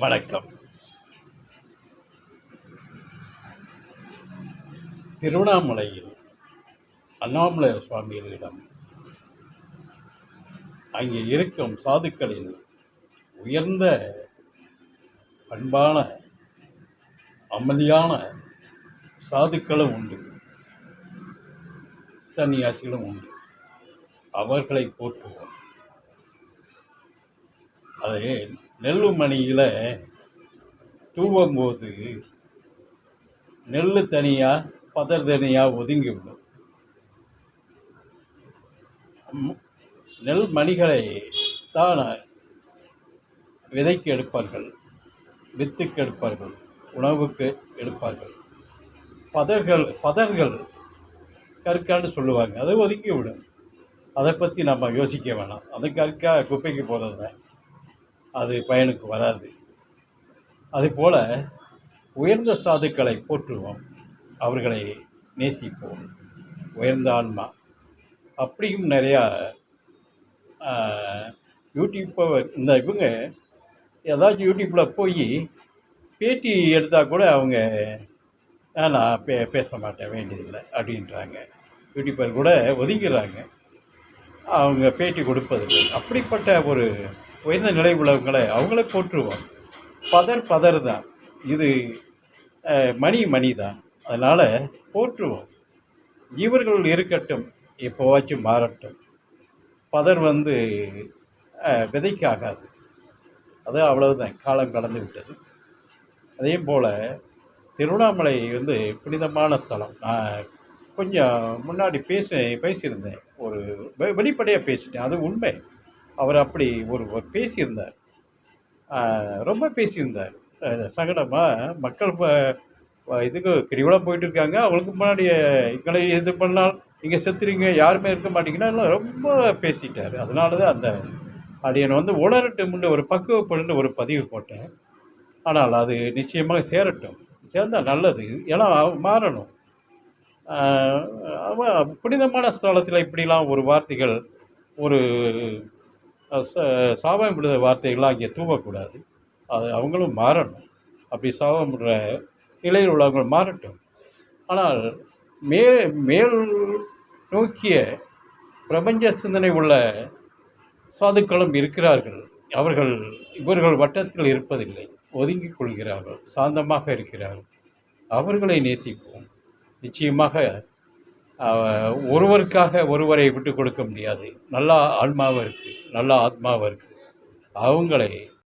வணக்கம். திருவண்ணாமலையில் அண்ணாமலையார் சுவாமிகளிடம் அங்கே இருக்கும் சாதுக்களின் உயர்ந்த பண்பான அமைதியான சாதுக்களும் உண்டு, சன்னியாசிகளும் உண்டு. அவர்களை போற்றுவோம். அது நெல்லு மணியில் தூவும்போது நெல் தனியாக பதர் தனியாக ஒதுங்கிவிடும். நெல் மணிகளை தான் விதைக்கு எடுப்பார்கள், வித்துக்கு எடுப்பார்கள், உணவுக்கு எடுப்பார்கள். பதர்கள் கற்கான்னு சொல்லுவாங்க, அதை ஒதுக்கி விடும். அதை பற்றி நம்ம யோசிக்க வேணாம். அது கற்கா குப்பைக்கு போகிறது தான், அது பயனுக்கு வராது. அதுபோல் உயர்ந்த சாதுக்களை போற்றுவோம், அவர்களை நேசிப்போம். உயர்ந்த ஆன்மா அப்படியும் நிறையா இவங்க ஏதாச்சும் யூடியூப்பில் போய் பேட்டி எடுத்தால் கூட அவங்க நான் பேச மாட்டேன், வேண்டியதில்லை அப்படின்றாங்க. யூடியூப்பர் கூட ஒதுங்கிறாங்க, அவங்க பேட்டி கொடுப்பதில்லை. அப்படிப்பட்ட ஒரு உயர்ந்த நிலை உள்ளவங்களை அவங்கள போற்றுவோம். பதர் தான், இது மணி தான். அதனால் போற்றுவோம். இவர்கள் இருக்கட்டும், எப்போவாச்சும் மாறட்டும். பதர் விதைக்கு ஆகாது, அது அவ்வளவுதான், காலம் கடந்து விட்டது. அதே போல் திருவண்ணாமலை புனிதமான ஸ்தலம். நான் கொஞ்சம் முன்னாடி பேசியிருந்தேன், ஒரு வெளிப்படையாக பேசிட்டேன், அது உண்மை. அவர் அப்படி ஒரு பேசியிருந்தார், ரொம்ப பேசியிருந்தார். சங்கடமாக மக்கள் இதுக்கு கிரிவலம் போயிட்டுருக்காங்க, அவங்களுக்கு முன்னாடி எங்களை இது பண்ணால் இங்கே செத்துறீங்க, யாருமே இருக்க மாட்டீங்கன்னா எல்லாம் ரொம்ப பேசிட்டார். அதனால தான் அந்த அடியனை உணரட்டும்னு ஒரு பக்குவப்பட்டு ஒரு பதிவு போட்டேன். ஆனால் அது நிச்சயமாக சேரட்டும், சேர்ந்தால் நல்லது. ஏன்னா மாறணும். புனிதமான ஸ்தலத்தில் இப்படிலாம் ஒரு வார்த்தைகள், ஒரு சாபம் விடுத வார்த்தைகள்லாம் அங்கே தூவக்கூடாது. அது அவங்களும் மாறணும். அப்படி சாபம் விடுற நிலையில் உள்ளவங்க மாறட்டும். ஆனால் மேல் நோக்கிய பிரபஞ்ச சிந்தனை உள்ள சாதுக்களும் இருக்கிறார்கள். இவர்கள் வட்டத்தில் இருப்பதில்லை, ஒதுங்கிக் கொள்கிறார்கள், சாந்தமாக இருக்கிறார்கள். அவர்களை நேசிப்போம். நிச்சயமாக ஒருவருக்காக ஒருவரை விட்டு கொடுக்க முடியாது. நல்ல ஆன்மாவும் இருக்குது, நல்ல ஆத்மாவும் இருக்குது. அவங்களை